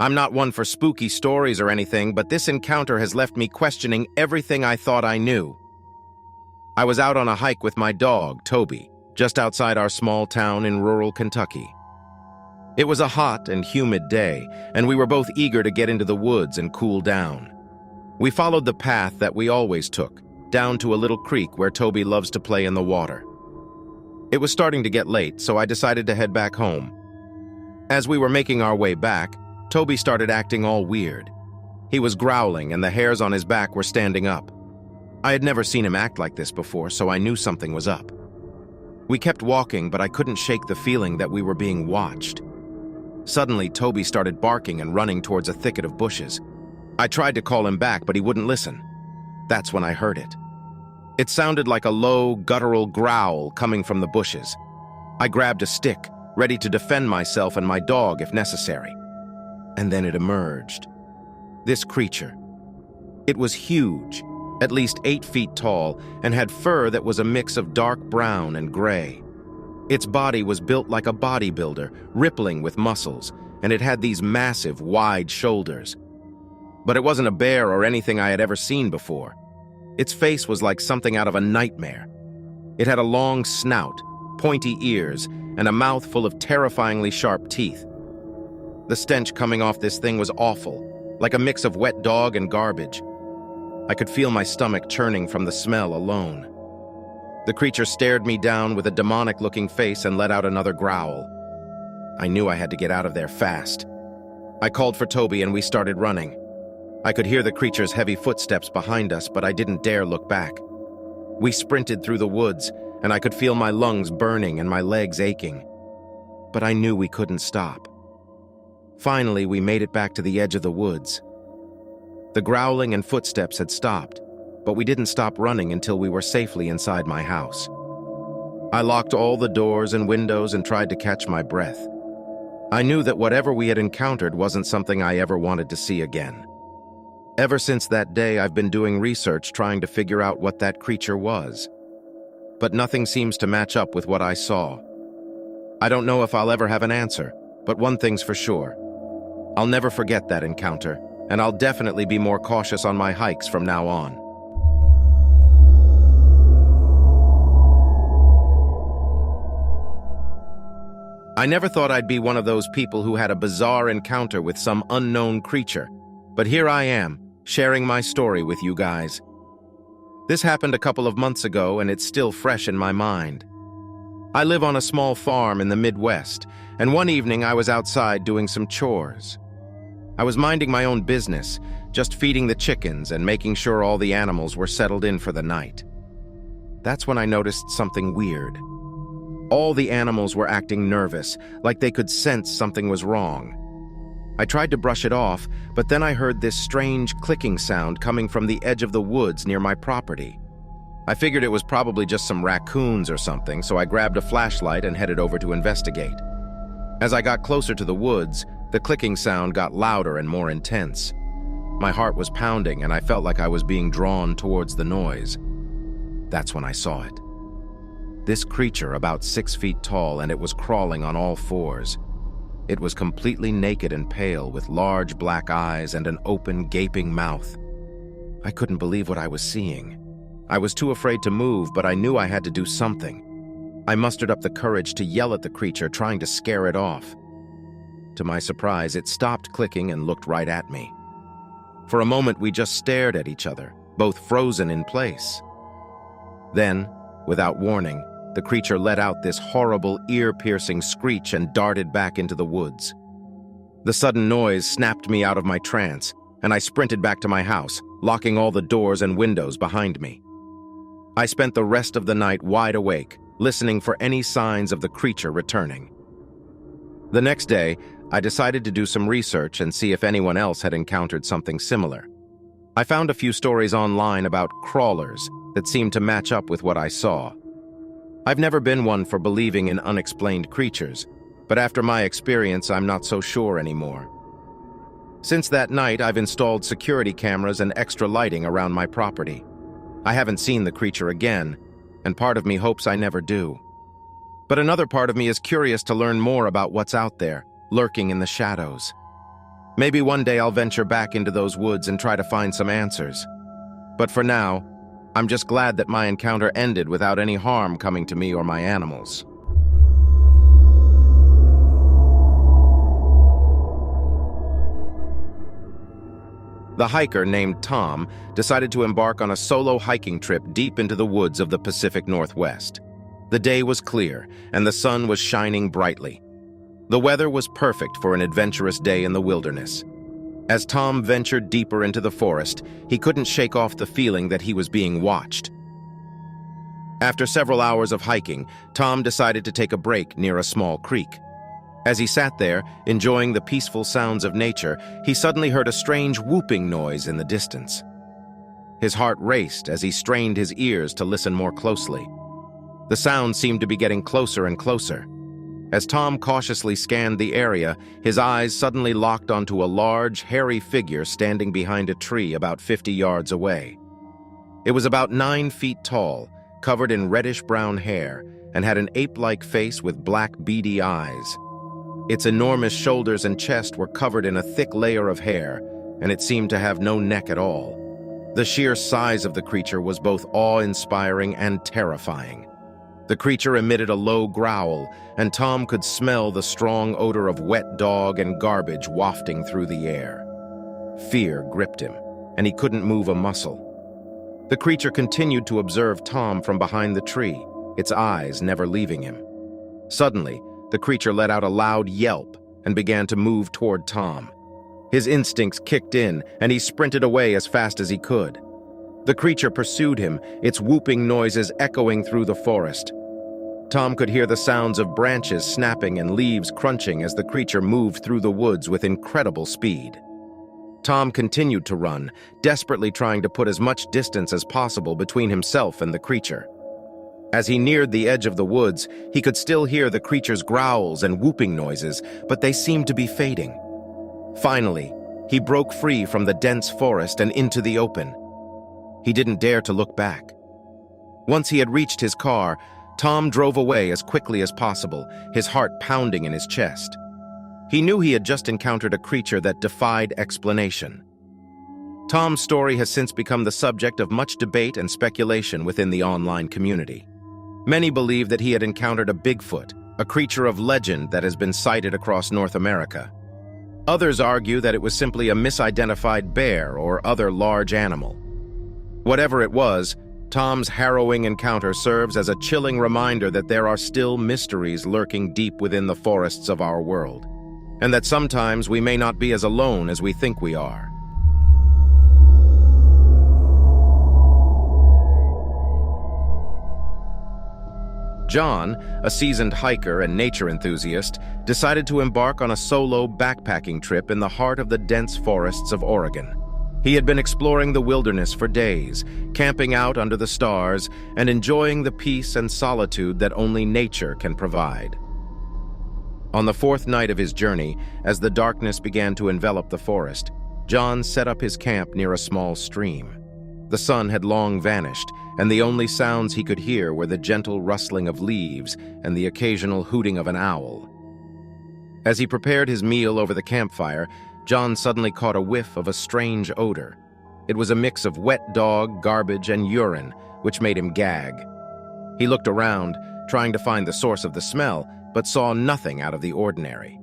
I'm not one for spooky stories or anything, but this encounter has left me questioning everything I thought I knew. I was out on a hike with my dog, Toby, just outside our small town in rural Kentucky. It was a hot and humid day, and we were both eager to get into the woods and cool down. We followed the path that we always took, down to a little creek where Toby loves to play in the water. It was starting to get late, so I decided to head back home. As we were making our way back, Toby started acting all weird. He was growling, and the hairs on his back were standing up. I had never seen him act like this before, so I knew something was up. We kept walking, but I couldn't shake the feeling that we were being watched. Suddenly, Toby started barking and running towards a thicket of bushes. I tried to call him back, but he wouldn't listen. That's when I heard it. It sounded like a low, guttural growl coming from the bushes. I grabbed a stick, ready to defend myself and my dog if necessary. And then it emerged. This creature. It was huge, at least 8 feet tall, and had fur that was a mix of dark brown and gray. Its body was built like a bodybuilder, rippling with muscles, and it had these massive, wide shoulders. But it wasn't a bear or anything I had ever seen before. Its face was like something out of a nightmare. It had a long snout, pointy ears, and a mouth full of terrifyingly sharp teeth. The stench coming off this thing was awful, like a mix of wet dog and garbage. I could feel my stomach churning from the smell alone. The creature stared me down with a demonic-looking face and let out another growl. I knew I had to get out of there fast. I called for Toby and we started running. I could hear the creature's heavy footsteps behind us, but I didn't dare look back. We sprinted through the woods, and I could feel my lungs burning and my legs aching. But I knew we couldn't stop. Finally, we made it back to the edge of the woods. The growling and footsteps had stopped, but we didn't stop running until we were safely inside my house. I locked all the doors and windows and tried to catch my breath. I knew that whatever we had encountered wasn't something I ever wanted to see again. Ever since that day, I've been doing research trying to figure out what that creature was. But nothing seems to match up with what I saw. I don't know if I'll ever have an answer, but one thing's for sure. I'll never forget that encounter, and I'll definitely be more cautious on my hikes from now on. I never thought I'd be one of those people who had a bizarre encounter with some unknown creature, but here I am, sharing my story with you guys. This happened a couple of months ago, and it's still fresh in my mind. I live on a small farm in the Midwest, and one evening I was outside doing some chores. I was minding my own business, just feeding the chickens and making sure all the animals were settled in for the night. That's when I noticed something weird. All the animals were acting nervous, like they could sense something was wrong. I tried to brush it off, but then I heard this strange clicking sound coming from the edge of the woods near my property. I figured it was probably just some raccoons or something, so I grabbed a flashlight and headed over to investigate. As I got closer to the woods, the clicking sound got louder and more intense. My heart was pounding, and I felt like I was being drawn towards the noise. That's when I saw it. This creature, about 6 feet tall, and it was crawling on all fours. It was completely naked and pale, with large black eyes and an open, gaping mouth. I couldn't believe what I was seeing. I was too afraid to move, but I knew I had to do something. I mustered up the courage to yell at the creature, trying to scare it off. To my surprise, it stopped clicking and looked right at me. For a moment, we just stared at each other, both frozen in place. Then, without warning, the creature let out this horrible, ear-piercing screech and darted back into the woods. The sudden noise snapped me out of my trance, and I sprinted back to my house, locking all the doors and windows behind me. I spent the rest of the night wide awake, listening for any signs of the creature returning. The next day, I decided to do some research and see if anyone else had encountered something similar. I found a few stories online about crawlers that seemed to match up with what I saw. I've never been one for believing in unexplained creatures, but after my experience, I'm not so sure anymore. Since that night, I've installed security cameras and extra lighting around my property. I haven't seen the creature again, and part of me hopes I never do. But another part of me is curious to learn more about what's out there, lurking in the shadows. Maybe one day I'll venture back into those woods and try to find some answers. But for now, I'm just glad that my encounter ended without any harm coming to me or my animals. The hiker named Tom decided to embark on a solo hiking trip deep into the woods of the Pacific Northwest. The day was clear, and the sun was shining brightly. The weather was perfect for an adventurous day in the wilderness. As Tom ventured deeper into the forest, he couldn't shake off the feeling that he was being watched. After several hours of hiking, Tom decided to take a break near a small creek. As he sat there, enjoying the peaceful sounds of nature, he suddenly heard a strange whooping noise in the distance. His heart raced as he strained his ears to listen more closely. The sound seemed to be getting closer and closer. As Tom cautiously scanned the area, his eyes suddenly locked onto a large, hairy figure standing behind a tree about 50 yards away. It was about 9 feet tall, covered in reddish-brown hair, and had an ape-like face with black, beady eyes. Its enormous shoulders and chest were covered in a thick layer of hair, and it seemed to have no neck at all. The sheer size of the creature was both awe-inspiring and terrifying. The creature emitted a low growl, and Tom could smell the strong odor of wet dog and garbage wafting through the air. Fear gripped him, and he couldn't move a muscle. The creature continued to observe Tom from behind the tree, its eyes never leaving him. Suddenly, the creature let out a loud yelp and began to move toward Tom. His instincts kicked in, and he sprinted away as fast as he could. The creature pursued him, its whooping noises echoing through the forest. Tom could hear the sounds of branches snapping and leaves crunching as the creature moved through the woods with incredible speed. Tom continued to run, desperately trying to put as much distance as possible between himself and the creature. As he neared the edge of the woods, he could still hear the creature's growls and whooping noises, but they seemed to be fading. Finally, he broke free from the dense forest and into the open. He didn't dare to look back. Once he had reached his car, Tom drove away as quickly as possible, his heart pounding in his chest. He knew he had just encountered a creature that defied explanation. Tom's story has since become the subject of much debate and speculation within the online community. Many believe that he had encountered a Bigfoot, a creature of legend that has been sighted across North America. Others argue that it was simply a misidentified bear or other large animal. Whatever it was, Tom's harrowing encounter serves as a chilling reminder that there are still mysteries lurking deep within the forests of our world, and that sometimes we may not be as alone as we think we are. John, a seasoned hiker and nature enthusiast, decided to embark on a solo backpacking trip in the heart of the dense forests of Oregon. He had been exploring the wilderness for days, camping out under the stars and enjoying the peace and solitude that only nature can provide. On the 4th night of his journey, as the darkness began to envelop the forest, John set up his camp near a small stream. The sun had long vanished, and the only sounds he could hear were the gentle rustling of leaves and the occasional hooting of an owl. As he prepared his meal over the campfire, John suddenly caught a whiff of a strange odor. It was a mix of wet dog, garbage, and urine, which made him gag. He looked around, trying to find the source of the smell, but saw nothing out of the ordinary.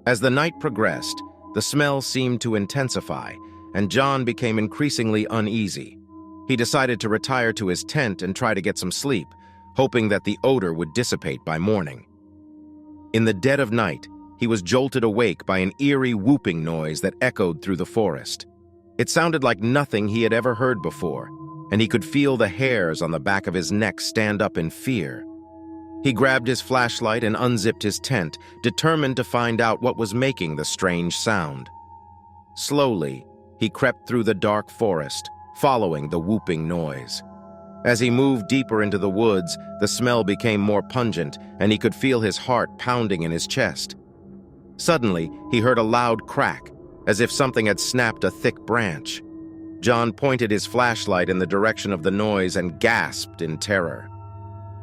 As the night progressed, the smell seemed to intensify, and John became increasingly uneasy. He decided to retire to his tent and try to get some sleep, hoping that the odor would dissipate by morning. In the dead of night, he was jolted awake by an eerie whooping noise that echoed through the forest. It sounded like nothing he had ever heard before, and he could feel the hairs on the back of his neck stand up in fear. He grabbed his flashlight and unzipped his tent, determined to find out what was making the strange sound. Slowly, he crept through the dark forest, following the whooping noise. As he moved deeper into the woods, the smell became more pungent, and he could feel his heart pounding in his chest. Suddenly, he heard a loud crack, as if something had snapped a thick branch. John pointed his flashlight in the direction of the noise and gasped in terror.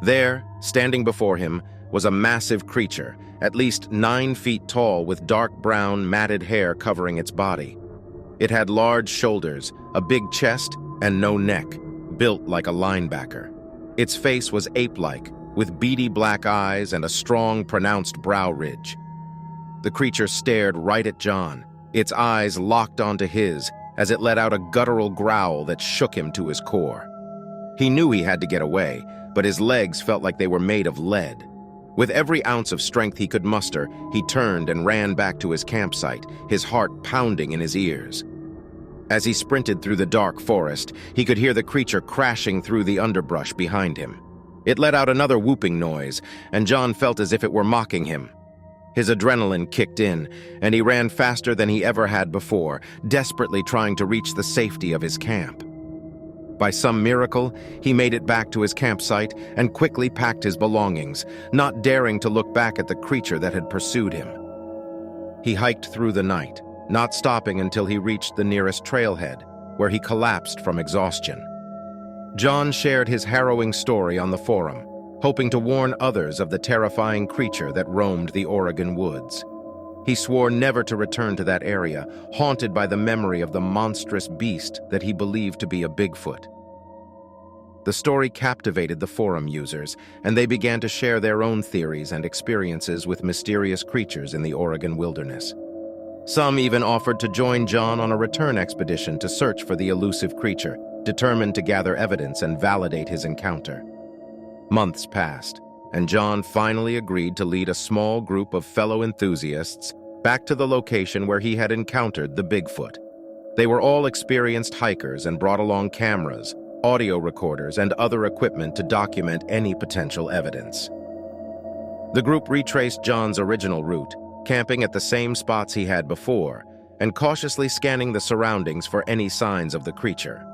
There, standing before him, was a massive creature, at least 9 feet tall with dark brown, matted hair covering its body. It had large shoulders, a big chest, and no neck, built like a linebacker. Its face was ape-like, with beady black eyes and a strong, pronounced brow ridge. The creature stared right at John, its eyes locked onto his as it let out a guttural growl that shook him to his core. He knew he had to get away, but his legs felt like they were made of lead. With every ounce of strength he could muster, he turned and ran back to his campsite, his heart pounding in his ears. As he sprinted through the dark forest, he could hear the creature crashing through the underbrush behind him. It let out another whooping noise, and John felt as if it were mocking him. His adrenaline kicked in, and he ran faster than he ever had before, desperately trying to reach the safety of his camp. By some miracle, he made it back to his campsite and quickly packed his belongings, not daring to look back at the creature that had pursued him. He hiked through the night, not stopping until he reached the nearest trailhead, where he collapsed from exhaustion. John shared his harrowing story on the forum, hoping to warn others of the terrifying creature that roamed the Oregon woods. He swore never to return to that area, haunted by the memory of the monstrous beast that he believed to be a Bigfoot. The story captivated the forum users, and they began to share their own theories and experiences with mysterious creatures in the Oregon wilderness. Some even offered to join John on a return expedition to search for the elusive creature, determined to gather evidence and validate his encounter. Months passed, and John finally agreed to lead a small group of fellow enthusiasts back to the location where he had encountered the Bigfoot. They were all experienced hikers and brought along cameras, audio recorders, and other equipment to document any potential evidence. The group retraced John's original route, camping at the same spots he had before, and cautiously scanning the surroundings for any signs of the creature.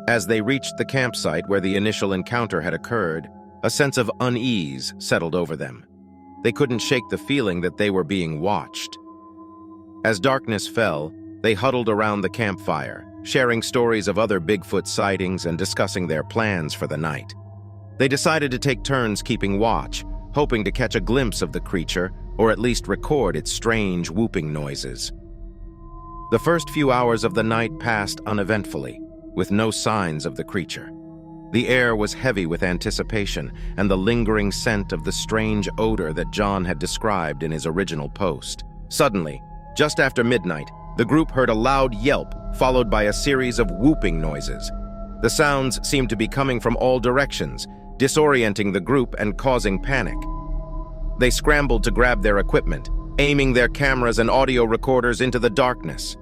As they reached the campsite where the initial encounter had occurred, a sense of unease settled over them. They couldn't shake the feeling that they were being watched. As darkness fell, they huddled around the campfire, sharing stories of other Bigfoot sightings and discussing their plans for the night. They decided to take turns keeping watch, hoping to catch a glimpse of the creature or at least record its strange whooping noises. The first few hours of the night passed uneventfully, with no signs of the creature. The air was heavy with anticipation and the lingering scent of the strange odor that John had described in his original post. Suddenly, just after midnight, the group heard a loud yelp, followed by a series of whooping noises. The sounds seemed to be coming from all directions, disorienting the group and causing panic. They scrambled to grab their equipment, aiming their cameras and audio recorders into the darkness.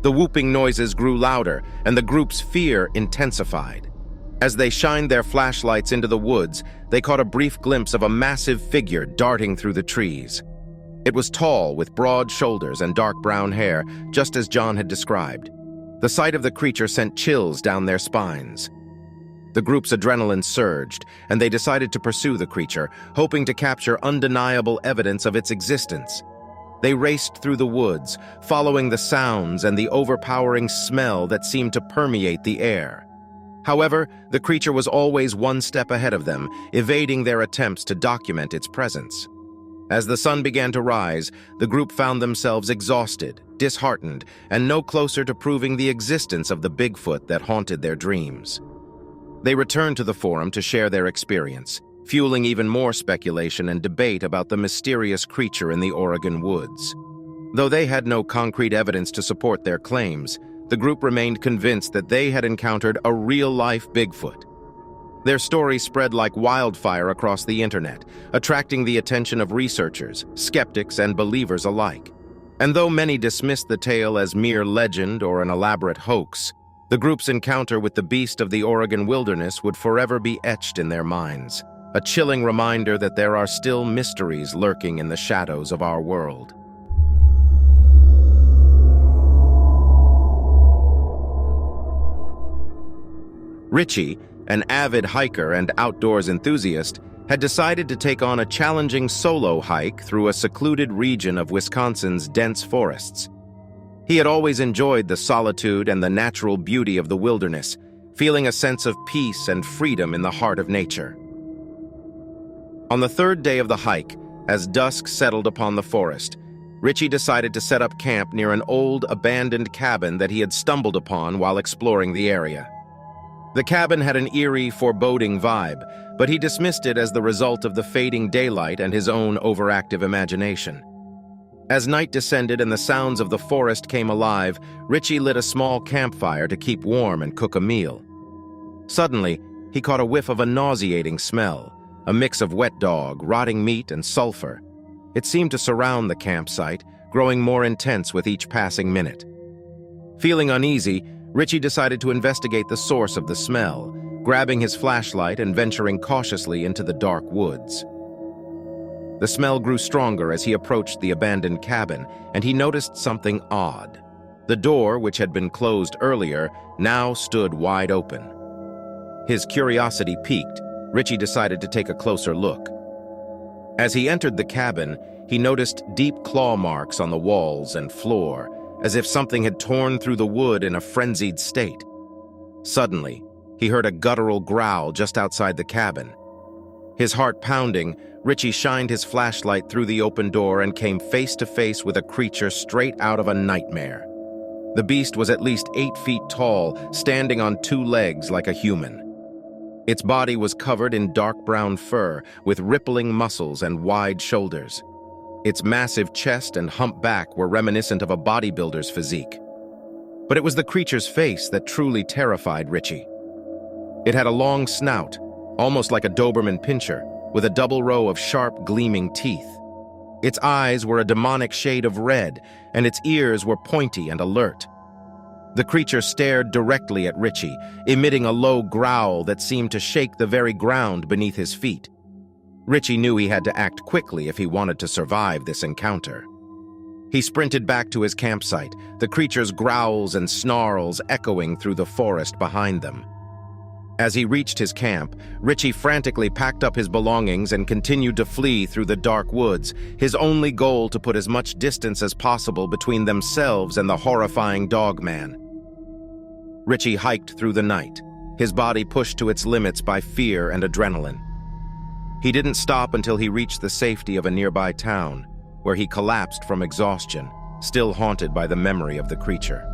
The whooping noises grew louder, and the group's fear intensified. As they shined their flashlights into the woods, they caught a brief glimpse of a massive figure darting through the trees. It was tall, with broad shoulders and dark brown hair, just as John had described. The sight of the creature sent chills down their spines. The group's adrenaline surged, and they decided to pursue the creature, hoping to capture undeniable evidence of its existence. They raced through the woods, following the sounds and the overpowering smell that seemed to permeate the air. However, the creature was always one step ahead of them, evading their attempts to document its presence. As the sun began to rise, the group found themselves exhausted, disheartened, and no closer to proving the existence of the Bigfoot that haunted their dreams. They returned to the forum to share their experience, fueling even more speculation and debate about the mysterious creature in the Oregon woods. Though they had no concrete evidence to support their claims, the group remained convinced that they had encountered a real-life Bigfoot. Their story spread like wildfire across the internet, attracting the attention of researchers, skeptics, and believers alike. And though many dismissed the tale as mere legend or an elaborate hoax, the group's encounter with the beast of the Oregon wilderness would forever be etched in their minds, a chilling reminder that there are still mysteries lurking in the shadows of our world. Richie, an avid hiker and outdoors enthusiast, had decided to take on a challenging solo hike through a secluded region of Wisconsin's dense forests. He had always enjoyed the solitude and the natural beauty of the wilderness, feeling a sense of peace and freedom in the heart of nature. On the third day of the hike, as dusk settled upon the forest, Richie decided to set up camp near an old, abandoned cabin that he had stumbled upon while exploring the area. The cabin had an eerie, foreboding vibe, but he dismissed it as the result of the fading daylight and his own overactive imagination. As night descended and the sounds of the forest came alive, Richie lit a small campfire to keep warm and cook a meal. Suddenly, he caught a whiff of a nauseating smell, a mix of wet dog, rotting meat, and sulfur. It seemed to surround the campsite, growing more intense with each passing minute. Feeling uneasy, Richie decided to investigate the source of the smell, grabbing his flashlight and venturing cautiously into the dark woods. The smell grew stronger as he approached the abandoned cabin, and he noticed something odd. The door, which had been closed earlier, now stood wide open. His curiosity piqued. Richie decided to take a closer look. As he entered the cabin, he noticed deep claw marks on the walls and floor, as if something had torn through the wood in a frenzied state. Suddenly, he heard a guttural growl just outside the cabin. His heart pounding, Richie shined his flashlight through the open door and came face to face with a creature straight out of a nightmare. The beast was at least 8 feet tall, standing on 2 legs like a human. Its body was covered in dark brown fur, with rippling muscles and wide shoulders. Its massive chest and hump back were reminiscent of a bodybuilder's physique. But it was the creature's face that truly terrified Richie. It had a long snout, almost like a Doberman pinscher, with a double row of sharp, gleaming teeth. Its eyes were a demonic shade of red, and its ears were pointy and alert. The creature stared directly at Richie, emitting a low growl that seemed to shake the very ground beneath his feet. Richie knew he had to act quickly if he wanted to survive this encounter. He sprinted back to his campsite, the creature's growls and snarls echoing through the forest behind them. As he reached his camp, Richie frantically packed up his belongings and continued to flee through the dark woods, his only goal to put as much distance as possible between themselves and the horrifying dogman. Richie hiked through the night, his body pushed to its limits by fear and adrenaline. He didn't stop until he reached the safety of a nearby town, where he collapsed from exhaustion, still haunted by the memory of the creature.